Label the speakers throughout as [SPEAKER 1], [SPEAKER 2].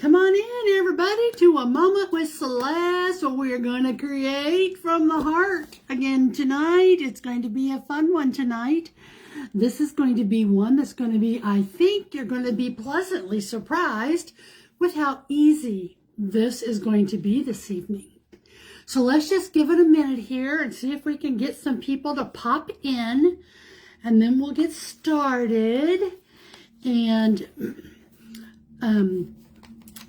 [SPEAKER 1] Come on in, everybody, to a moment with Celeste, where we're going to create from the heart again tonight. It's going to be a fun one tonight. This is going to be one that's going to be, I think you're going to be pleasantly surprised with how easy this is going to be this evening. So let's just give it a minute here and see if we can get some people to pop in, and then we'll get started. And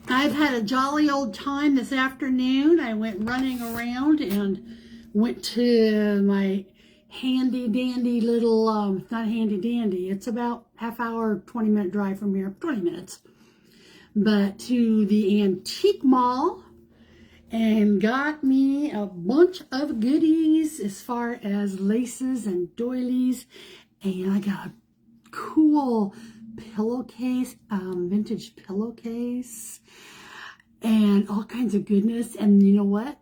[SPEAKER 1] I've had a jolly old time this afternoon. I went running around and went to my handy dandy little, not handy dandy, it's about half hour, 20-minute drive from here, 20 minutes, but to the antique mall and got me a bunch of goodies as far as laces and doilies, and I got a cool pillowcase, vintage pillowcase, and all kinds of goodness. And you know what?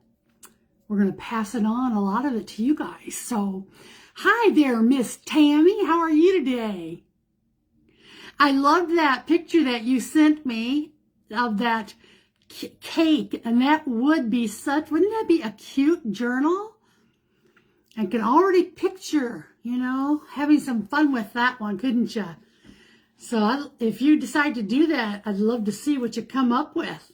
[SPEAKER 1] We're going to pass it on, a lot of it, to you guys. So, hi there, Miss Tammy. How are you today? I loved that picture that you sent me of that cake, and that would be wouldn't that be a cute journal? I can already picture, having some fun with that one, couldn't you? So if you decide to do that, I'd love to see what you come up with.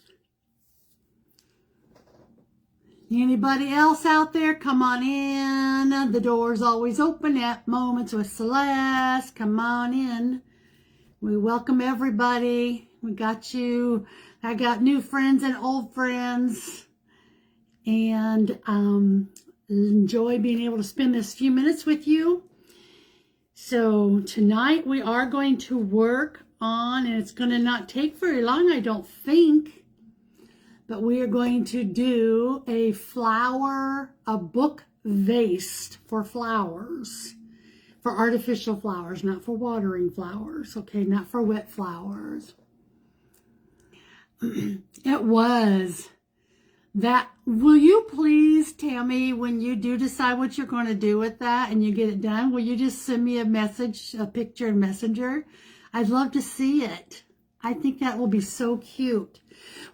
[SPEAKER 1] Anybody else out there? Come on in. The door's always open at Moments with Celeste. Come on in. We welcome everybody. We got you. I got new friends and old friends. And enjoy being able to spend this few minutes with you. So tonight we are going to work on, and it's going to not take very long, I don't think, but we are going to do a book vase for flowers, for artificial flowers, not for watering flowers, okay, not for wet flowers. It was that. Will you please, Tammy, when you do decide what you're going to do with that and you get it done, will you just send me a picture in Messenger? I'd love to see it. I think that will be so cute.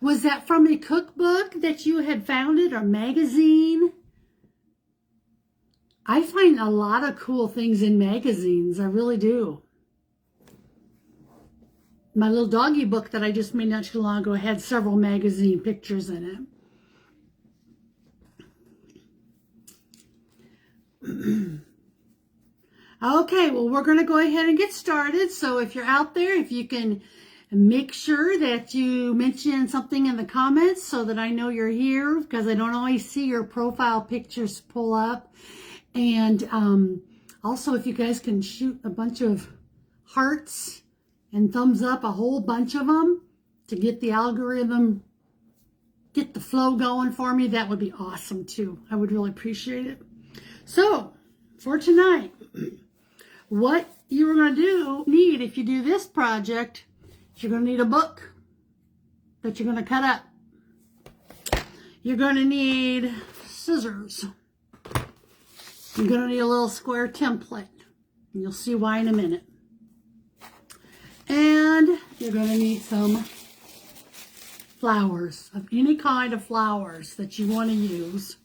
[SPEAKER 1] Was that from a cookbook that you had found it, or magazine? I find a lot of cool things in magazines. I really do. My little doggy book that I just made not too long ago had several magazine pictures in it. Okay, well, we're going to go ahead and get started. So if you're out there, if you can make sure that you mention something in the comments so that I know you're here, because I don't always see your profile pictures pull up. And also, if you guys can shoot a bunch of hearts and thumbs up, a whole bunch of them, to get the algorithm, get the flow going for me, that would be awesome too. I would really appreciate it. So, for tonight, what you're going to need if you do this project, you're going to need a book that you're going to cut up. You're going to need scissors. You're going to need a little square template. And you'll see why in a minute. And you're going to need some flowers, of any kind of flowers that you want to use.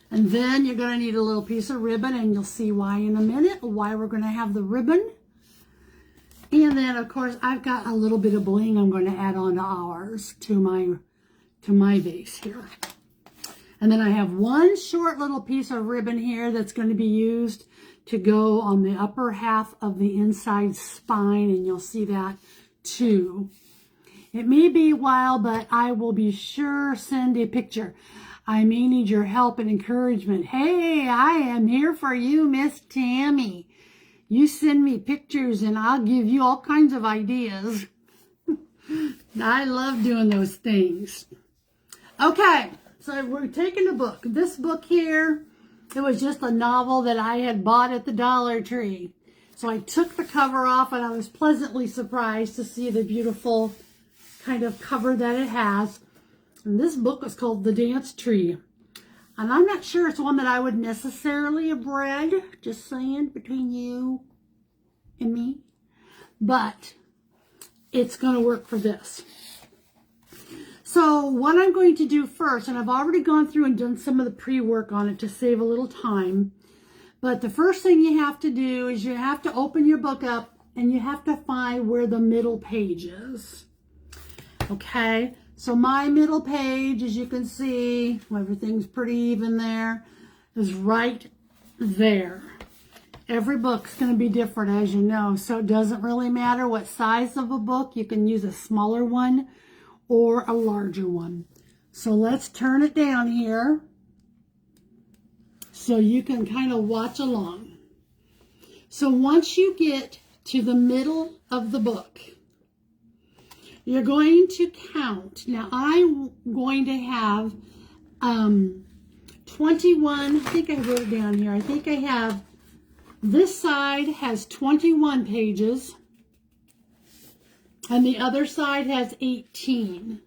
[SPEAKER 1] And then you're going to need a little piece of ribbon, and you'll see why in a minute, why we're going to have the ribbon. And then, of course, I've got a little bit of bling I'm going to add on to ours, to my vase here. And then I have one short little piece of ribbon here that's going to be used to go on the upper half of the inside spine, and you'll see that too. It may be a while, but I will be sure send a picture. I may need your help and encouragement. Hey, I am here for you, Miss Tammy. You send me pictures and I'll give you all kinds of ideas. I love doing those things. Okay, so we're taking a book. This book here, it was just a novel that I had bought at the Dollar Tree. So I took the cover off, and I was pleasantly surprised to see the beautiful kind of cover that it has. And this book is called The Dance Tree. And I'm not sure it's one that I would necessarily have read, just saying, between you and me. But it's going to work for this. So what I'm going to do first, and I've already gone through and done some of the pre-work on it to save a little time, but the first thing you have to do is you have to open your book up and you have to find where the middle page is. Okay, so my middle page, as you can see, everything's pretty even there, is right there. Every book's going to be different, as you know, so it doesn't really matter what size of a book. You can use a smaller one or a larger one. So let's turn it down here so you can kind of watch along. So once you get to the middle of the book, you're going to count. Now I'm going to have 21, I think I wrote it down here. I think I have, this side has 21 pages. And the other side has 18.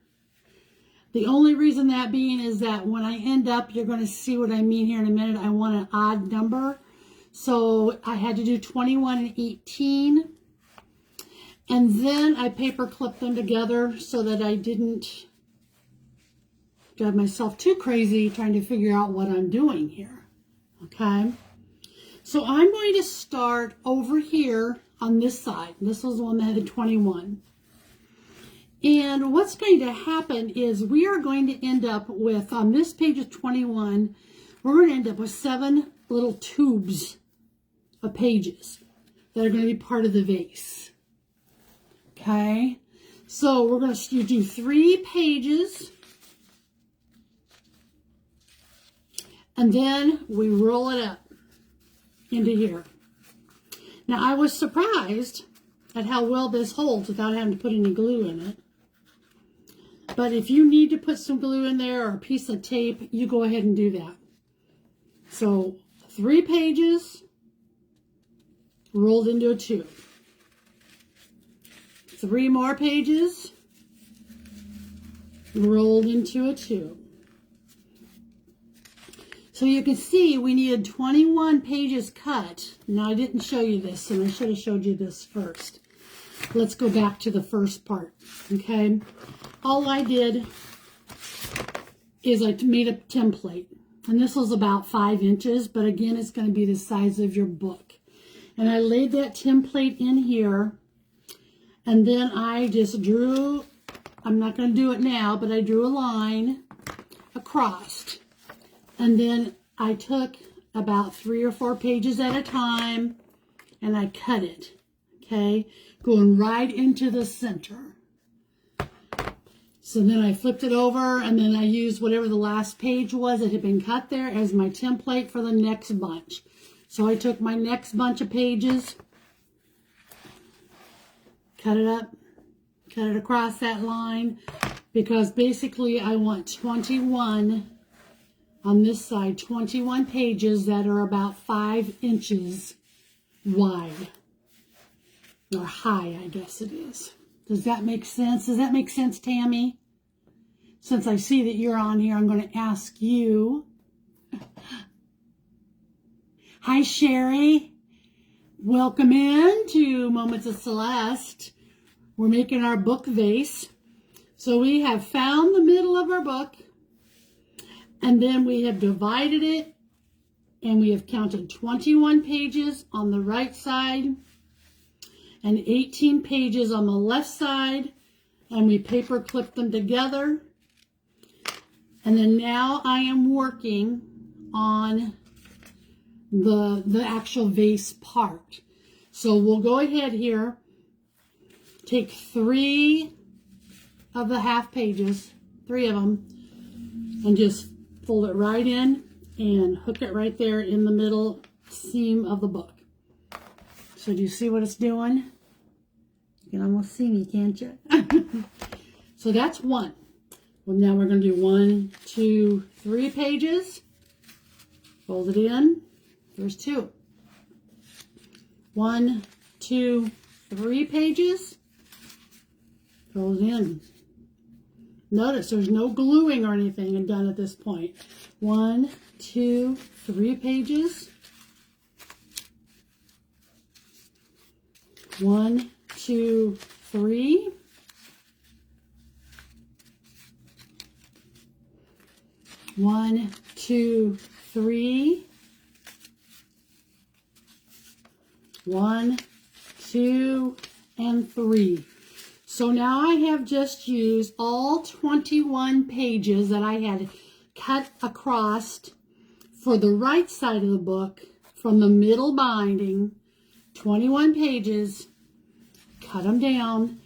[SPEAKER 1] The only reason that being is that when I end up, you're going to see what I mean here in a minute. I want an odd number. So I had to do 21 and 18. And then I paper clipped them together so that I didn't drive myself too crazy trying to figure out what I'm doing here. Okay. So I'm going to start over here on this side. This was the one that had the 21. And what's going to happen is we are going to end up with, on this page of 21, we're going to end up with 7 little tubes of pages that are going to be part of the vase. Okay? So we're going to do 3 pages. And then we roll it up into here. Now I was surprised at how well this holds without having to put any glue in it. But if you need to put some glue in there or a piece of tape, you go ahead and do that. So 3 pages rolled into a tube. 3 more pages rolled into a tube. So you can see we needed 21 pages cut. Now I didn't show you this, and I should have showed you this first. Let's go back to the first part, okay? All I did is I made a template, and this was about 5 inches, but again, it's going to be the size of your book. And I laid that template in here, and then I just drew, I'm not going to do it now, but I drew a line across. And then I took about 3 or 4 pages at a time, and I cut it, okay? Going right into the center. So then I flipped it over, and then I used whatever the last page was that had been cut there as my template for the next bunch. So I took my next bunch of pages, cut it up, cut it across that line, because basically I want 21 on this side, 21 pages that are about 5 inches wide. Or high, I guess it is. Does that make sense? Does that make sense, Tammy? Since I see that you're on here, I'm going to ask you. Hi, Sherry. Welcome in to Moments of Celeste. We're making our book vase. So we have found the middle of our book, and then we have divided it, and we have counted 21 pages on the right side and 18 pages on the left side, and we paper clipped them together. And then now I am working on the actual vase part. So we'll go ahead here, take 3 of the half pages, 3 of them, and just fold it right in and hook it right there in the middle seam of the book. So do you see what it's doing? You can almost see me, can't you? So that's 1. Well, now we're going to do 1, 2, 3 pages. Fold it in. There's 2. 1, 2, 3 pages. Fold it in. Notice there's no gluing or anything done at this point. 1, 2, 3 pages. 1, 2, 3. 1, 2, 3. 1, 2, and 3. So now I have just used all 21 pages that I had cut across for the right side of the book from the middle binding. 21 pages, cut them down,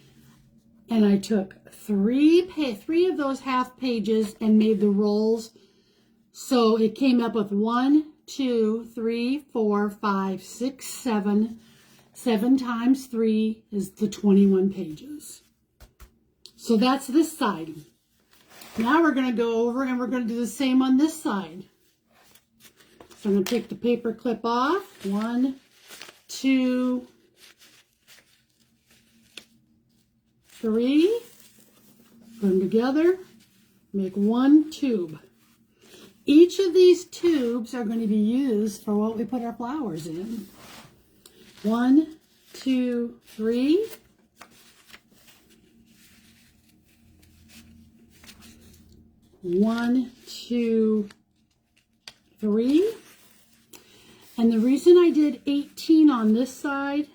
[SPEAKER 1] and I took three of those half pages and made the rolls. So it came up with 1, 2, 3, 4, 5, 6, 7. 7 times 3 is the 21 pages. So that's this side. Now we're going to go over and we're going to do the same on this side. So I'm going to take the paper clip off. 1, 2, 3. Put them together. Make one tube. Each of these tubes are going to be used for what we put our flowers in. 1, 2, 3. 1, 2, 3. And the reason I did 18 on this side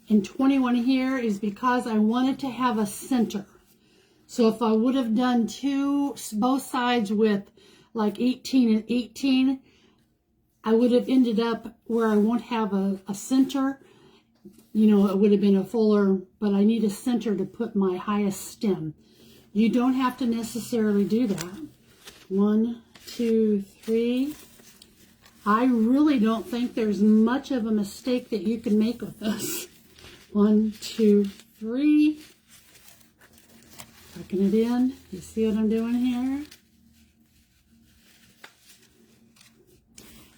[SPEAKER 1] and 21 here is because I wanted to have a center. So if I would have done both sides with like 18 and 18, I would have ended up where I won't have a center. You know, it would have been a fuller, but I need a center to put my highest stem. You don't have to necessarily do that. 1, 2, 3. I really don't think there's much of a mistake that you can make with this. 1, 2, 3. Tucking it in. You see what I'm doing here?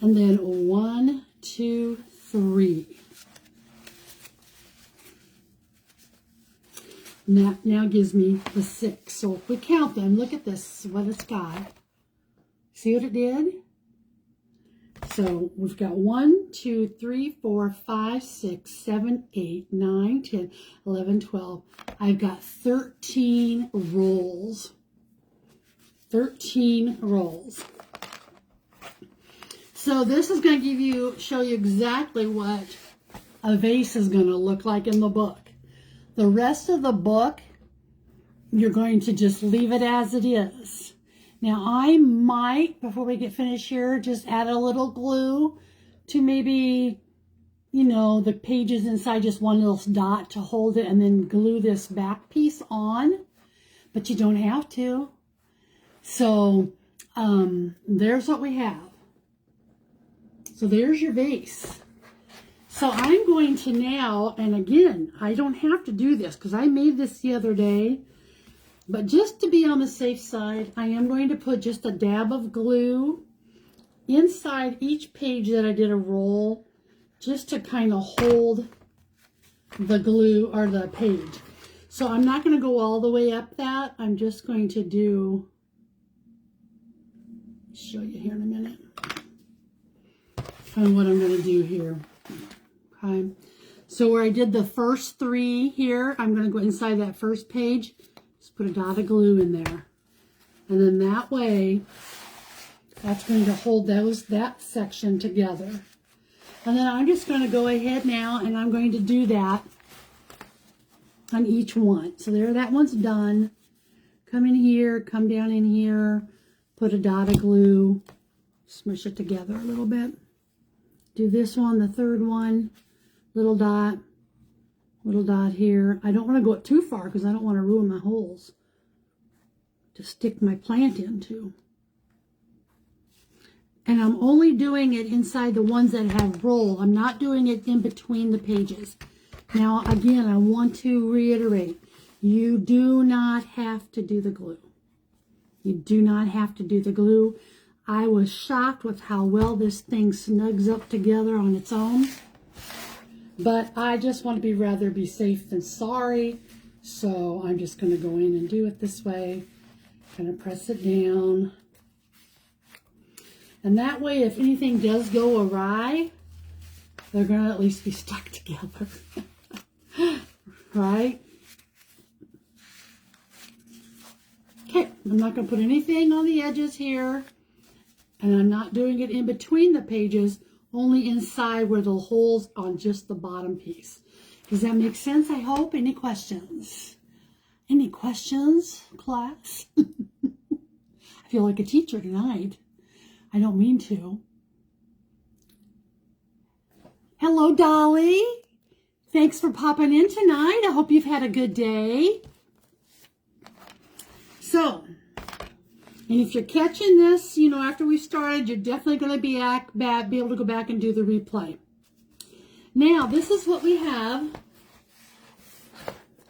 [SPEAKER 1] And then 1, 2, 3. Now gives me the 6. So if we count them, look at this, what it's got. See what it did? So we've got 1, 2, 3, 4, 5, 6, 7, 8, 9, 10, 11, 12. I've got 13 rolls. 13 rolls. So this is going to show you exactly what a vase is going to look like in the book. The rest of the book, you're going to just leave it as it is. Now I might, before we get finished here, just add a little glue to maybe, you know, the pages inside, just one little dot to hold it, and then glue this back piece on. But you don't have to. So there's what we have. So there's your vase. So I'm going to now, and again, I don't have to do this because I made this the other day, but just to be on the safe side, I am going to put just a dab of glue inside each page that I did a roll, just to kind of hold the glue or the page. So I'm not going to go all the way up that. I'm just going to show you here in a minute, kind of what I'm going to do here. Okay. So where I did the first 3 here, I'm going to go inside that first page, just put a dot of glue in there. And then that way, that's going to hold that section together. And then I'm just going to go ahead now and I'm going to do that on each one. So there, that one's done. Come in here, come down in here, put a dot of glue, smush it together a little bit. Do this one, the third one, little dot here. I don't want to go too far because I don't want to ruin my holes to stick my plant into. And I'm only doing it inside the ones that have roll. I'm not doing it in between the pages. Now, again, I want to reiterate, you do not have to do the glue. You do not have to do the glue. I was shocked with how well this thing snugs up together on its own. But I just want to rather be safe than sorry. So I'm just going to go in and do it this way. Kind of press it down. And that way, if anything does go awry, they're going to at least be stuck together. Right? Okay. I'm not going to put anything on the edges here. And I'm not doing it in between the pages, only inside where the holes on just the bottom piece. Does that make sense? I hope. Any questions? Any questions, class? I feel like a teacher tonight. I don't mean to. Hello, Dolly. Thanks for popping in tonight. I hope you've had a good day. So, and if you're catching this, you know, after we started, you're definitely going to be able to go back and do the replay. Now, this is what we have.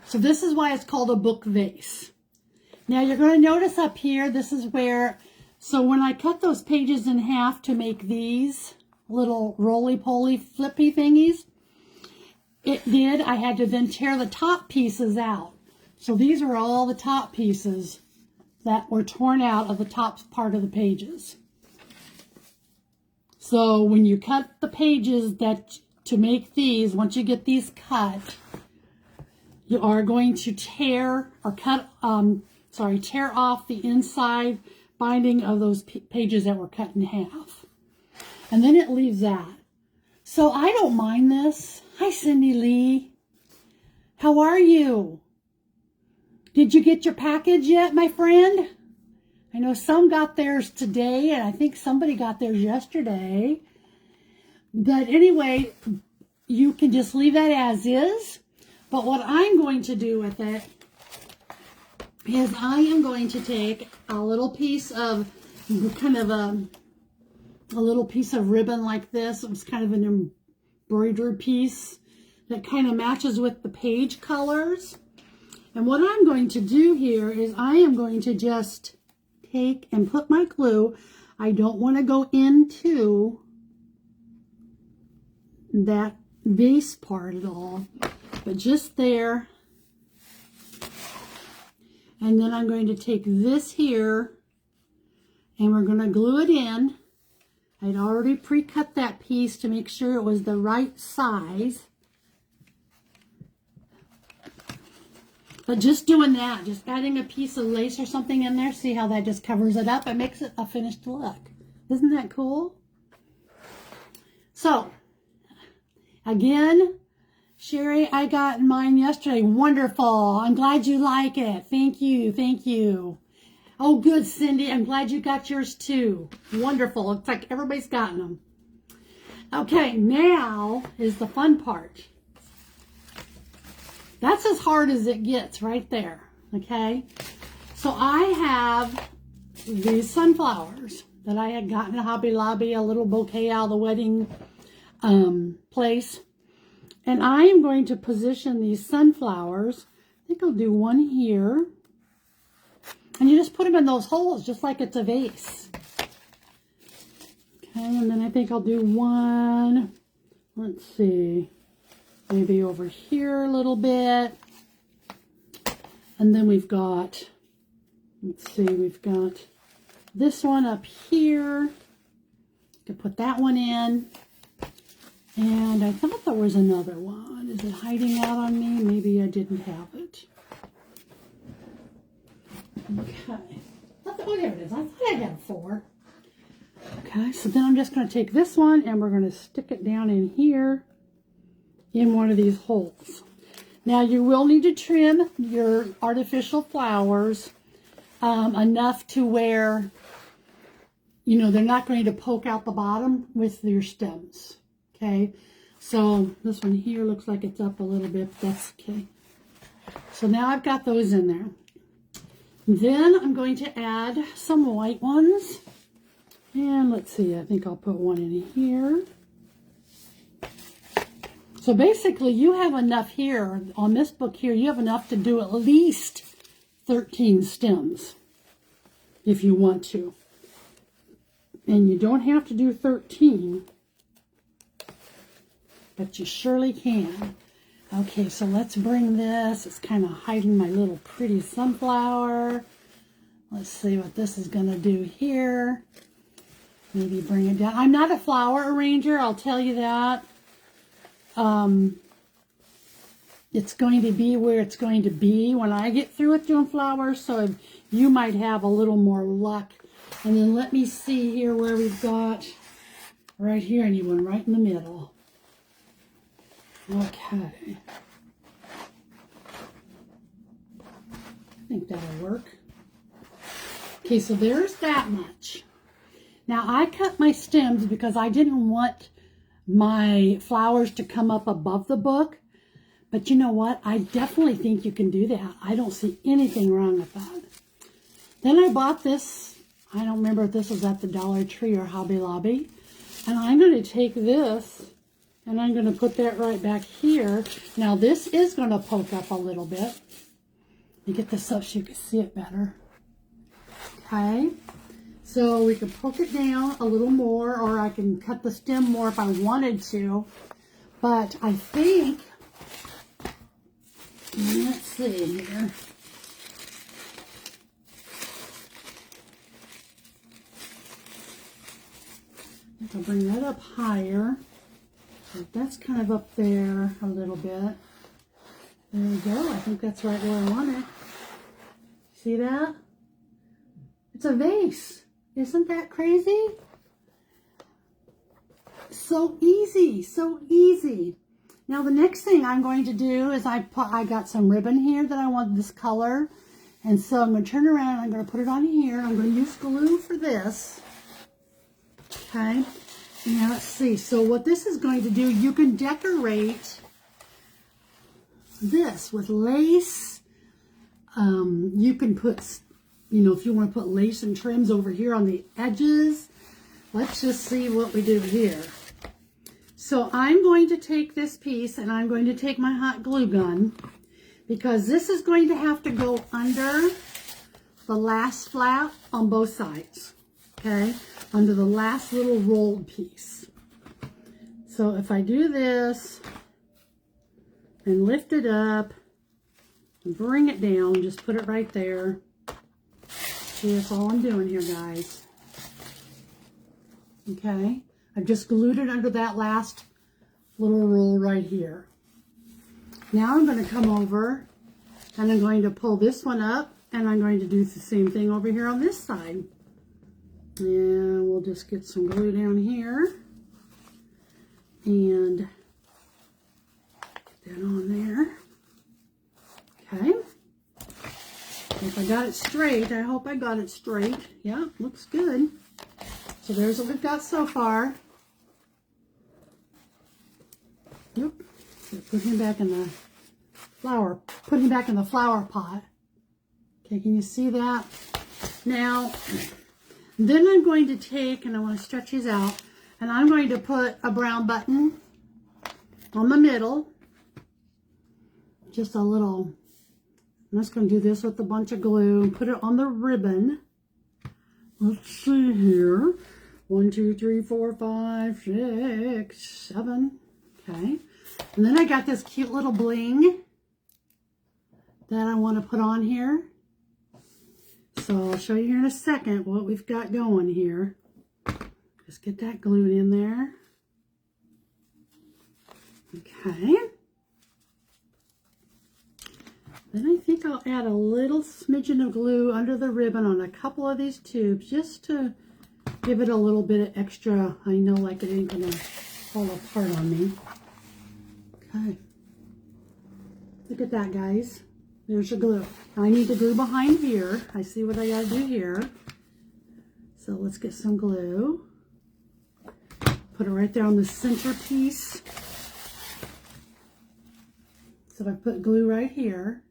[SPEAKER 1] So this is why it's called a book vase. Now, you're going to notice up here, this is where, so when I cut those pages in half to make these little roly-poly flippy thingies, I had to then tear the top pieces out. So these are all the top pieces that were torn out of the top part of the pages. So when you cut the pages to make these, once you get these cut, you are going to tear off the inside binding of those pages that were cut in half. And then it leaves that. So I don't mind this. Hi, Cindy Lee. How are you? Did you get your package yet, my friend? I know some got theirs today, and I think somebody got theirs yesterday. But anyway, you can just leave that as is. But what I'm going to do with it is I am going to take a little piece of kind of a little piece of ribbon like this. It was kind of an embroidered piece that kind of matches with the page colors. And what I'm going to do here is I am going to just take and put my glue. I don't want to go into that base part at all, but just there. And then I'm going to take this here and we're going to glue it in. I'd already pre-cut that piece to make sure it was the right size. But just doing that, just adding a piece of lace or something in there, see how that just covers it up and makes it a finished look. Isn't that cool? So, again, Sherry, I got mine yesterday. Wonderful. I'm glad you like it. Thank you. Thank you. Oh, good, Cindy. I'm glad you got yours too. Wonderful. It's like everybody's gotten them. Okay, now is the fun part. That's as hard as it gets right there, okay? So I have these sunflowers that I had gotten at Hobby Lobby, a little bouquet out of the wedding place. And I am going to position these sunflowers. I think I'll do one here. And you just put them in those holes just like it's a vase. Okay, and then I think I'll do one, let's see, maybe over here a little bit. And then we've got, let's see, we've got this one up here. To put that one in. And I thought there was another one. Is it hiding out on me? Maybe I didn't have it. Okay. Oh, there it is. I thought I had 4. Okay, so then I'm just going to take this one and we're going to stick it down in here in one of these holes. Now you will need to trim your artificial flowers enough to where, you know, they're not going to poke out the bottom with your stems. Okay, so this one here looks like it's up a little bit, but that's okay. So now I've got those in there. Then I'm going to add some white ones. And let's see, I think I'll put one in here. So basically you have enough here, on this book here, you have enough to do at least 13 stems if you want to. And you don't have to do 13, but you surely can. Okay, so let's bring this. It's kind of hiding my little pretty sunflower. Let's see what this is going to do here. Maybe bring it down. I'm not a flower arranger, I'll tell you that. it's going to be where it's going to be when I get through with doing flowers. So you might have a little more luck. And then let me see here where we've got right here, and you went right in the middle. Okay. I think that'll work. Okay, so there's that much. Now I cut my stems because I didn't want my flowers to come up above the book. But you know what? I definitely think you can do that. I don't see anything wrong with that. Then I bought this. I don't remember if this was at the Dollar Tree or Hobby Lobby. And I'm going to take this and I'm going to put that right back here. Now this is going to poke up a little bit. Let me get this up so you can see it better. Okay. So we can poke it down a little more, or I can cut the stem more if I wanted to. But I think, let's see here. I'll bring that up higher. So that's kind of up there a little bit. There we go. I think that's right where I want it. See that? It's a vase. Isn't that crazy? So easy, so easy. Now the next thing I'm going to do is I got some ribbon here that I want this color. And so I'm going to turn around and I'm going to put it on here. I'm going to use glue for this. Okay. Now let's see. So what this is going to do, you can decorate this with lace. You can put, you know, if you want to put lace and trims over here on the edges. Let's just see what we do here. So I'm going to take this piece and I'm going to take my hot glue gun, because this is going to have to go under the last flap on both sides, okay? Under the last little rolled piece. So if I do this and lift it up and bring it down, just put it right there. See, that's all I'm doing here, guys. Okay, I've just glued it under that last little roll right here. Now I'm going to come over and I'm going to pull this one up, and I'm going to do the same thing over here on this side. And we'll just get some glue down here and get that on there. Okay. If I got it straight, I hope I got it straight. Yeah, looks good. So there's what we've got so far. Yep. Put him back in the flower. Put him back in the flower pot. Okay, can you see that? Now, then I'm going to take, and I want to stretch these out, and I'm going to put a brown button on the middle. Just a little. I'm just going to do this with a bunch of glue and put it on the ribbon. Let's see here. 1, 2, 3, 4, 5, 6, 7. Okay. And then I got this cute little bling that I want to put on here. So I'll show you here in a second what we've got going here. Just get that glued in there. Okay. Then I think I'll add a little smidgen of glue under the ribbon on a couple of these tubes, just to give it a little bit of extra. I know, like, it ain't gonna fall apart on me. Okay. Look at that, guys. There's your glue. Now I need the glue behind here. I see what I gotta do here. So let's get some glue. Put it right there on the center piece. So I put glue right here.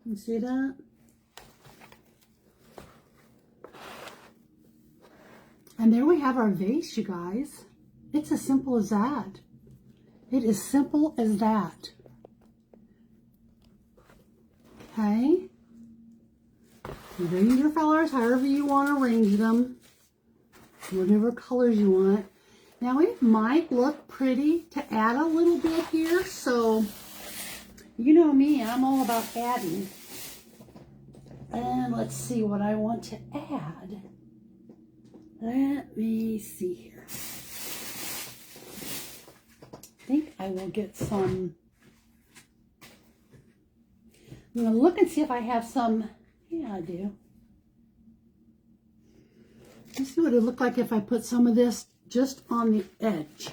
[SPEAKER 1] You see that? And there we have our vase, you guys. It's as simple as that. It is simple as that. Okay. Arrange your flowers however you want to arrange them. Whatever colors you want. Now it might look pretty to add a little bit here, so you know me, I'm all about adding. And let's see what I want to add. Let me see here. I think I will get some I'm going to look and see if I have some. Yeah, I do. Let's see what it would look like if I put some of this just on the edge.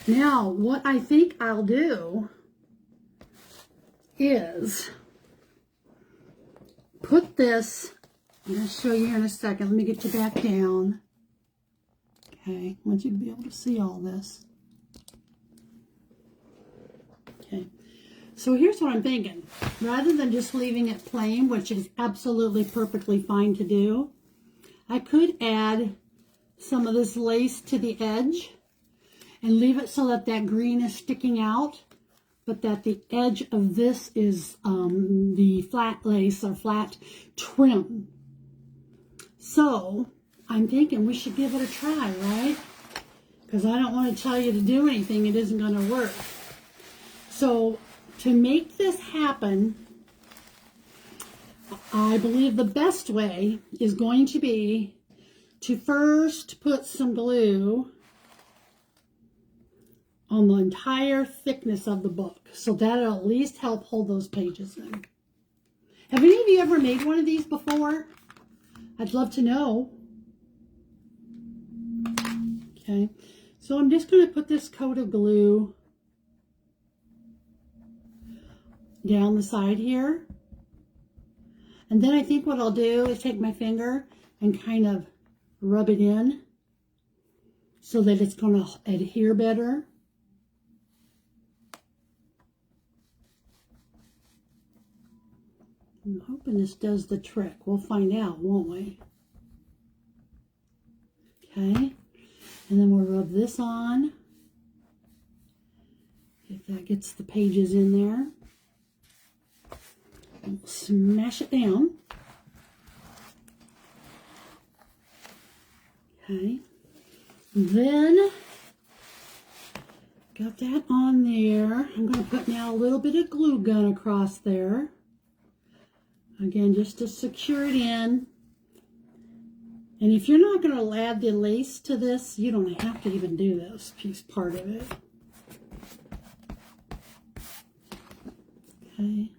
[SPEAKER 1] Now, what I think I'll do is put this, I'm going to show you here in a second. Let me get you back down. Okay, I want you to be able to see all this. Okay, so here's what I'm thinking. Rather than just leaving it plain, which is absolutely perfectly fine to do, I could add some of this lace to the edge and leave it so that that green is sticking out, but that the edge of this is the flat lace or flat trim. So I'm thinking we should give it a try, right? Because I don't want to tell you to do anything it isn't going to work. So to make this happen, I believe the best way is going to be to first put some glue on the entire thickness of the book. So that'll at least help hold those pages in. Have any of you ever made one of these before? I'd love to know. Okay, so I'm just going to put this coat of glue down the side here. And then I think what I'll do is take my finger and kind of rub it in so that it's going to adhere better. I'm hoping this does the trick. We'll find out, won't we? Okay. And then we'll rub this on. If that gets the pages in there. And we'll smash it down. Okay. Then, got that on there. I'm going to put now a little bit of glue gun across there. Again, just to secure it in. And if you're not going to add the lace to this, you don't have to even do this piece part of it. Okay.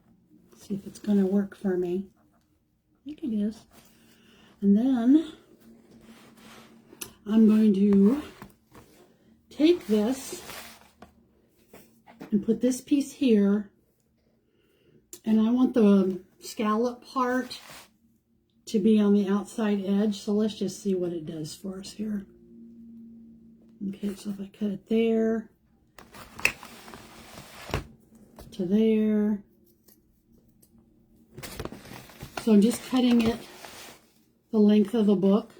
[SPEAKER 1] See if it's going to work for me. I think it is. And then I'm going to take this and put this piece here. And I want the scallop part to be on the outside edge. So let's just see what it does for us here. Okay, so if I cut it there to there. So I'm just cutting it the length of the book.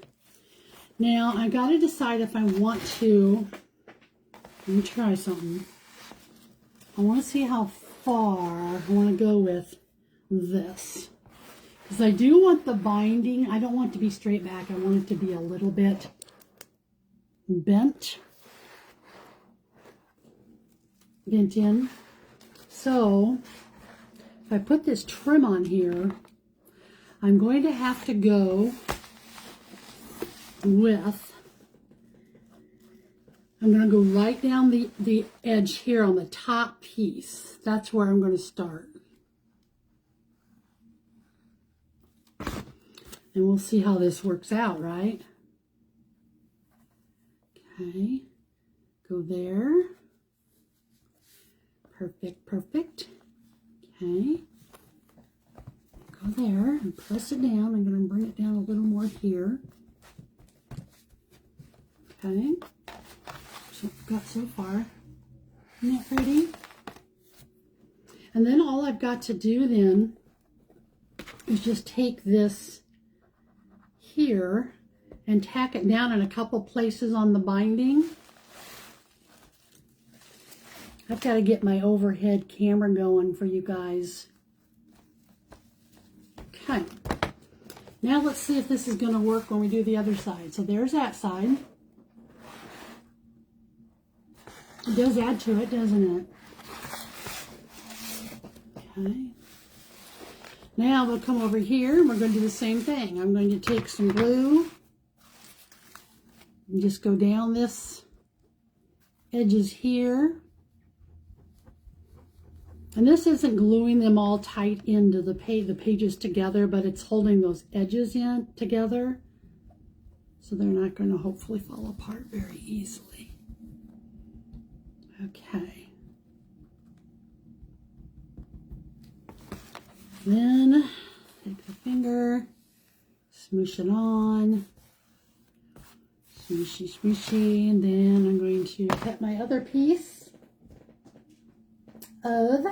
[SPEAKER 1] Now I got to decide if I want to, let me try something. I want to see how far I want to go with this. Because I do want the binding, I don't want it to be straight back. I want it to be a little bit bent in. So if I put this trim on here, I'm going to have to go with, I'm going to go right down the edge here on the top piece. That's where I'm going to start. And we'll see how this works out, right? Okay, go there. Perfect, perfect. Okay, go there and press it down. I'm going to bring it down a little more here. Okay, so I've got so far. Isn't that pretty? And then all I've got to do then is just take this here and tack it down in a couple places on the binding. I've got to get my overhead camera going for you guys. Okay. Now let's see if this is going to work when we do the other side. So there's that side. It does add to it, doesn't it? Okay. Now we'll come over here and we're going to do the same thing. I'm going to take some glue and just go down this edges here. And this isn't gluing them all tight into the pages together, but it's holding those edges in together. So they're not going to hopefully fall apart very easily. Okay. Then take the finger, smoosh it on. Smooshy, smooshy. And then I'm going to cut my other piece of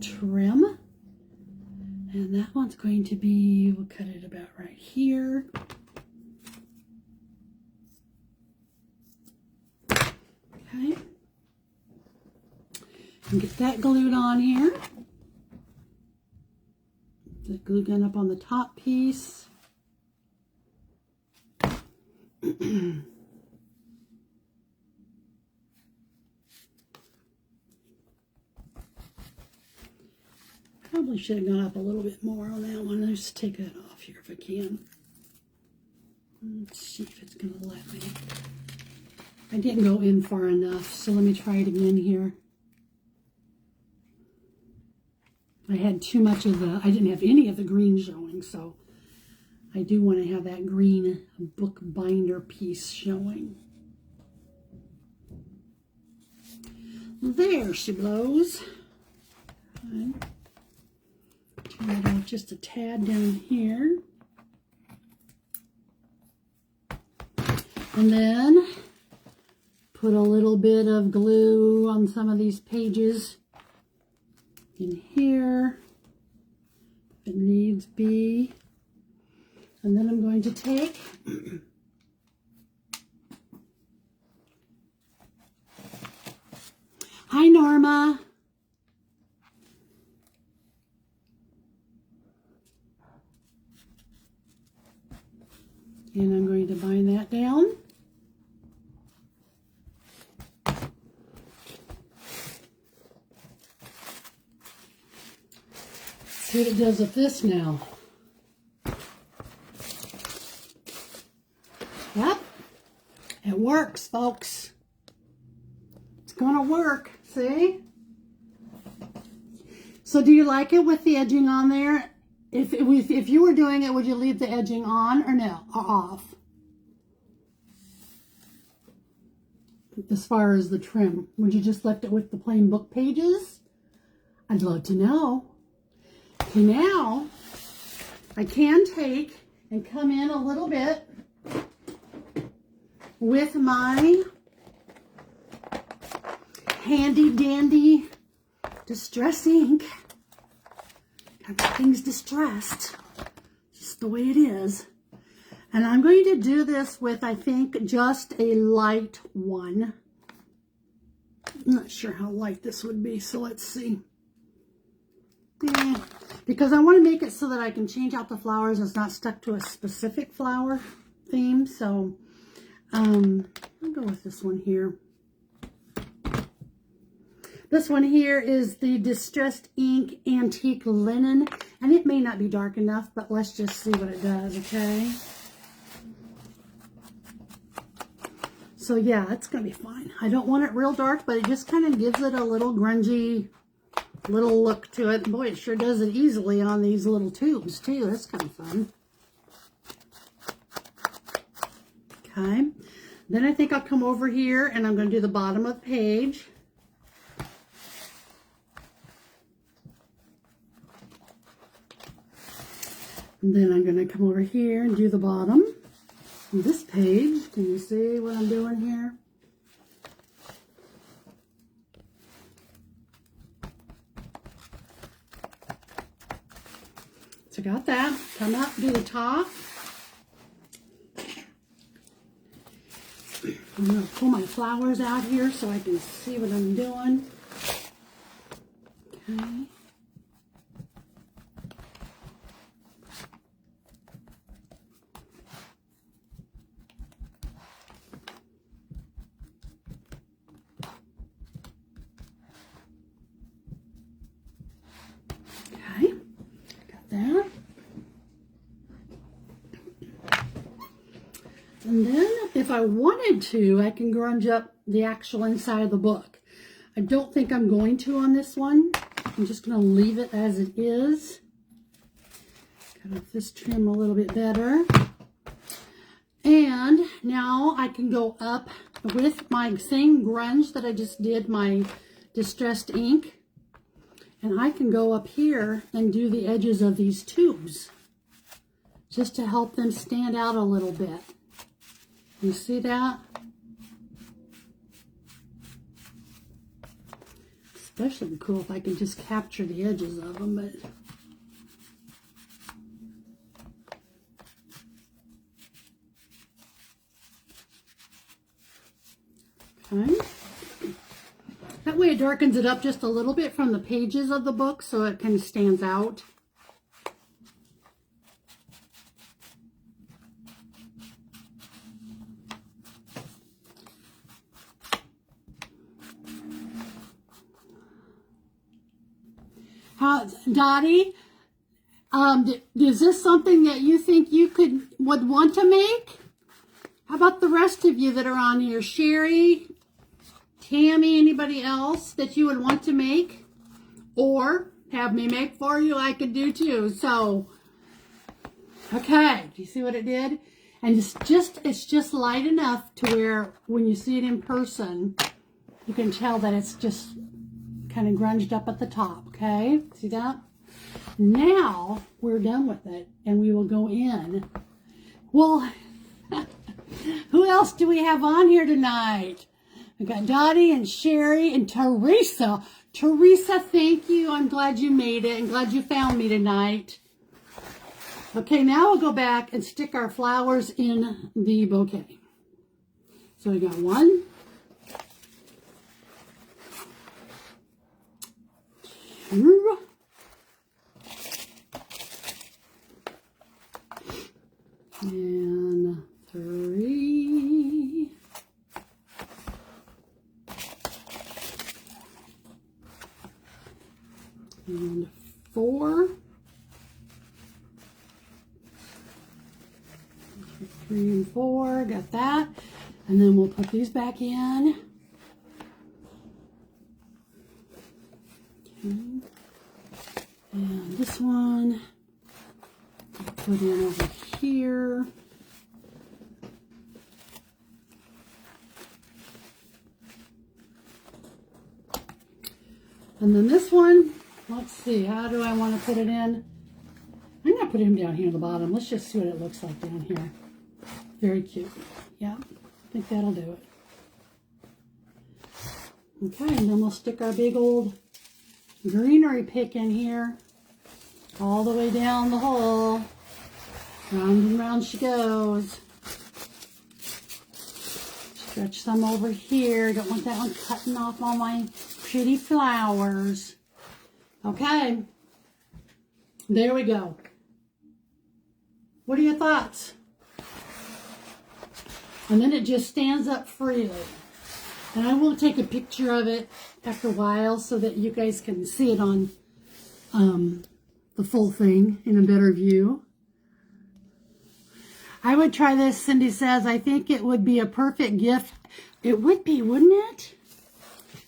[SPEAKER 1] trim. And that one's going to be, we'll cut it about right here. Okay. And get that glued on here. The glue gun up on the top piece. Probably should have gone up a little bit more on that one. Let's take that off here if I can. Let's see if it's going to let me. I didn't go in far enough, so let me try it again here. I had too much of I didn't have any of the green showing, so I do want to have that green book binder piece showing. There she blows. Okay. Turn it out just a tad down here. And then put a little bit of glue on some of these pages in here, if it needs be. And then I'm going to take hi Norma. And I'm going to bind that down. See what it does with this now. Yep, it works, folks. It's gonna work, see? So do you like it with the edging on there? If you were doing it, would you leave the edging on or no, or off? As far as the trim, would you just left it with the plain book pages? I'd love to know. Okay, now I can take and come in a little bit with my handy dandy distress ink. Everything's distressed, just the way it is. And I'm going to do this with, I think, just a light one. I'm not sure how light this would be, so let's see. Yeah, because I want to make it so that I can change out the flowers. It's not stuck to a specific flower theme, so I'll go with this one here. This one here is the Distressed Ink Antique Linen, and it may not be dark enough, but let's just see what it does, okay? So yeah, it's going to be fine. I don't want it real dark, but it just kind of gives it a little grungy little look to it. Boy, it sure does it easily on these little tubes, too. That's kind of fun. Okay. Then I think I'll come over here, and I'm going to do the bottom of the page. And then I'm going to come over here and do the bottom of this page. Can you see what I'm doing here? So got that. Come up, do the top. I'm going to pull my flowers out here so I can see what I'm doing. Okay. That. And then if I wanted to, I can grunge up the actual inside of the book. I don't think I'm going to on this one. I'm just going to leave it as it is. Cut off this trim a little bit better. And now I can go up with my same grunge that I just did, my distressed ink. And I can go up here and do the edges of these tubes, just to help them stand out a little bit. You see that? Especially be cool if I can just capture the edges of them, but okay. That way it darkens it up just a little bit from the pages of the book so it kind of stands out. Dottie, is this something that you think you would want to make? How about the rest of you that are on here? Sherry, Tammy, anybody else that you would want to make? Or have me make for you, I could do too. So, okay, do you see what it did? And it's just light enough to where when you see it in person, you can tell that it's just kind of grunged up at the top, okay? See that? Now we're done with it and we will go in. Well, who else do we have on here tonight? We got Dottie and Sherry and Teresa. Teresa, thank you. I'm glad you made it and glad you found me tonight. Okay, now we'll go back and stick our flowers in the bouquet. So we got 1, 2, and 3, and 4, 3 and 4, got that. And then we'll put these back in. Okay. And this one, put in over here. And then this one, let's see, how do I want to put it in? I'm going to put him down here at the bottom. Let's just see what it looks like down here. Very cute. Yeah, I think that'll do it. Okay, and then we'll stick our big old greenery pick in here. All the way down the hole. Round and round she goes. Stretch some over here. Don't want that one cutting off all my pretty flowers. Okay. There we go. What are your thoughts? And then it just stands up freely. And I will take a picture of it after a while so that you guys can see it on the full thing in a better view. I would try this, Cindy says. I think it would be a perfect gift. It would be, wouldn't it?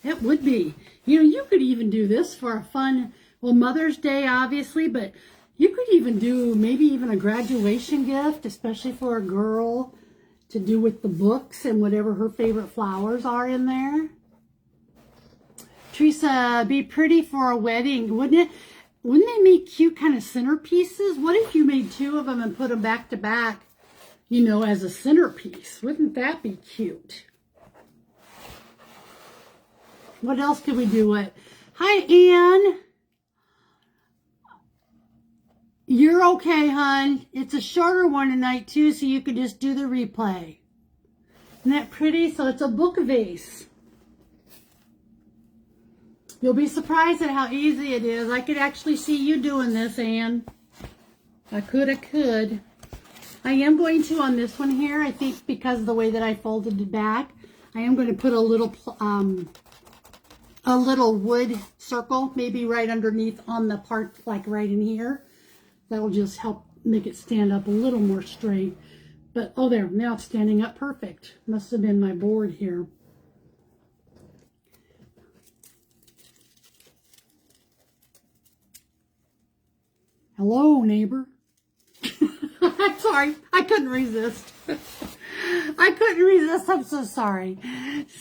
[SPEAKER 1] It would be. You know, you could even do this for a fun, well, Mother's Day, obviously, but you could even do maybe even a graduation gift, especially for a girl, to do with the books and whatever her favorite flowers are in there. Teresa, be pretty for a wedding, wouldn't it? Wouldn't they make cute kind of centerpieces? What if you made 2 of them and put them back to back, you know, as a centerpiece? Wouldn't that be cute? What else could we do with? Hi, Ann. You're okay, hon. It's a shorter one tonight, too, so you could just do the replay. Isn't that pretty? So it's a book vase. You'll be surprised at how easy it is. I could actually see you doing this, Ann. I could. I am going to, on this one here, I think because of the way that I folded it back, I am going to put a little wood circle, maybe right underneath on the part, like right in here. That will just help make it stand up a little more straight. But, oh, there, now it's standing up perfect. Must have been my board here. Hello, neighbor. I'm sorry. I couldn't resist. I couldn't resist. I'm so sorry.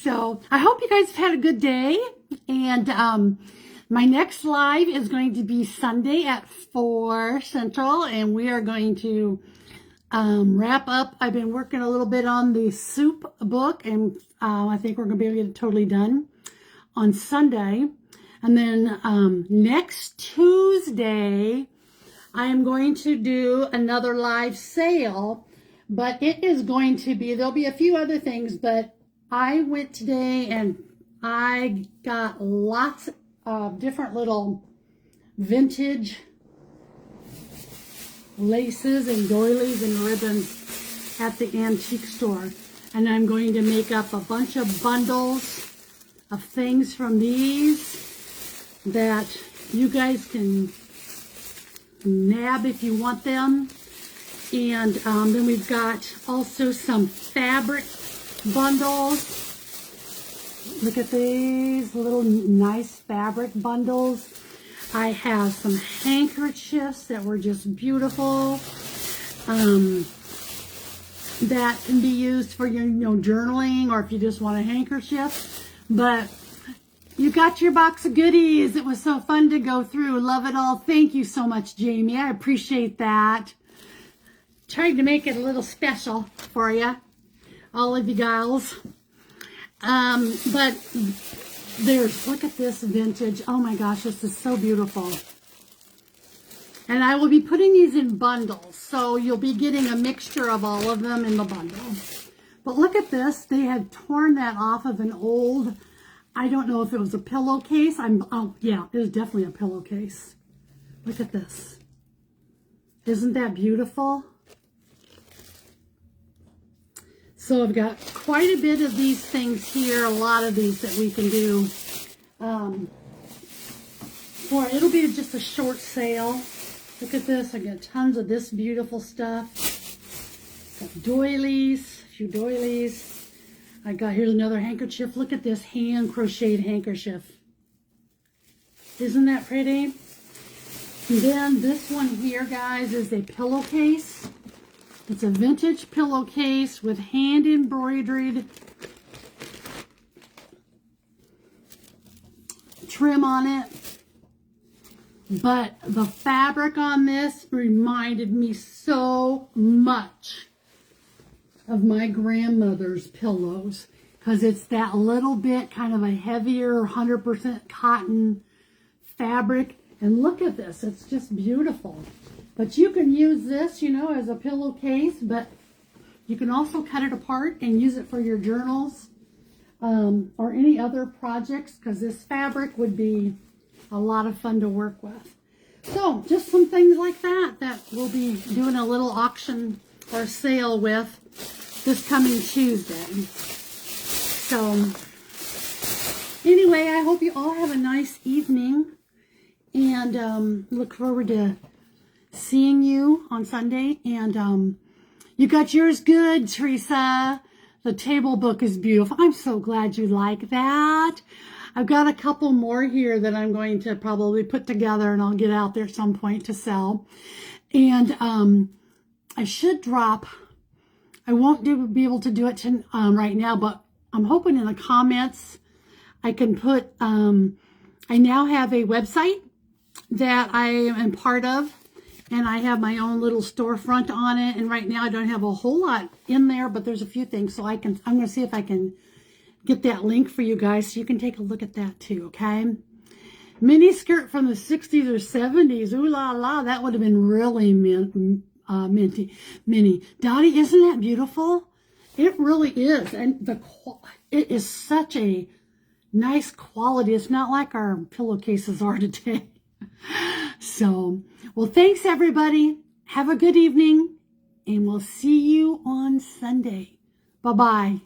[SPEAKER 1] So I hope you guys have had a good day. And my next live is going to be Sunday at 4 Central. And we are going to wrap up. I've been working a little bit on the soup book. And I think we're going to be able to get it totally done on Sunday. And then next Tuesday, I am going to do another live sale, but it is going to be, there'll be a few other things, but I went today and I got lots of different little vintage laces and doilies and ribbons at the antique store. And I'm going to make up a bunch of bundles of things from these that you guys can nab if you want them. And then we've got also some fabric bundles. Look at these little nice fabric bundles. I have some handkerchiefs that were just beautiful, that can be used for your journaling, or if you just want a handkerchief. But you got your box of goodies. It was so fun to go through. Love it all. Thank you so much, Jamie. I appreciate that. Tried to make it a little special for you, all of you gals. But look at this vintage. Oh my gosh, this is so beautiful. And I will be putting these in bundles, so you'll be getting a mixture of all of them in the bundle. But look at this. They had torn that off of an old, I don't know if it was a pillowcase. Oh yeah, it was definitely a pillowcase. Look at this. Isn't that beautiful? So I've got quite a bit of these things here, a lot of these that we can do. It'll be just a short sale. Look at this. I got tons of this beautiful stuff. Got doilies, a few doilies. I got, here's another handkerchief. Look at this hand crocheted handkerchief. Isn't that pretty? And then this one here, guys, is a pillowcase. It's a vintage pillowcase with hand embroidered trim on it. But the fabric on this reminded me so much of my grandmother's pillows, because it's that little bit kind of a heavier 100% cotton fabric. And look at this, it's just beautiful. But you can use this, as a pillowcase, but you can also cut it apart and use it for your journals or any other projects, because this fabric would be a lot of fun to work with. So just some things like that we'll be doing a little auction or sale with this coming Tuesday. So anyway, I hope you all have a nice evening, and look forward to seeing you on Sunday. And you got yours good, Teresa. The table book is beautiful. I'm so glad you like that. I've got a couple more here that I'm going to probably put together, and I'll get out there at some point to sell. And I should drop, I won't be able to do it right now, but I'm hoping in the comments I can put, I now have a website that I am part of, and I have my own little storefront on it. And right now I don't have a whole lot in there, but there's a few things. So I'm going to see if I can get that link for you guys so you can take a look at that too, okay? Mini skirt from the 60s or 70s. Ooh la la, that would have been really mini. Dottie, isn't that beautiful? It really is. And it is such a nice quality. It's not like our pillowcases are today. So, well, thanks everybody. Have a good evening, and we'll see you on Sunday. Bye-bye.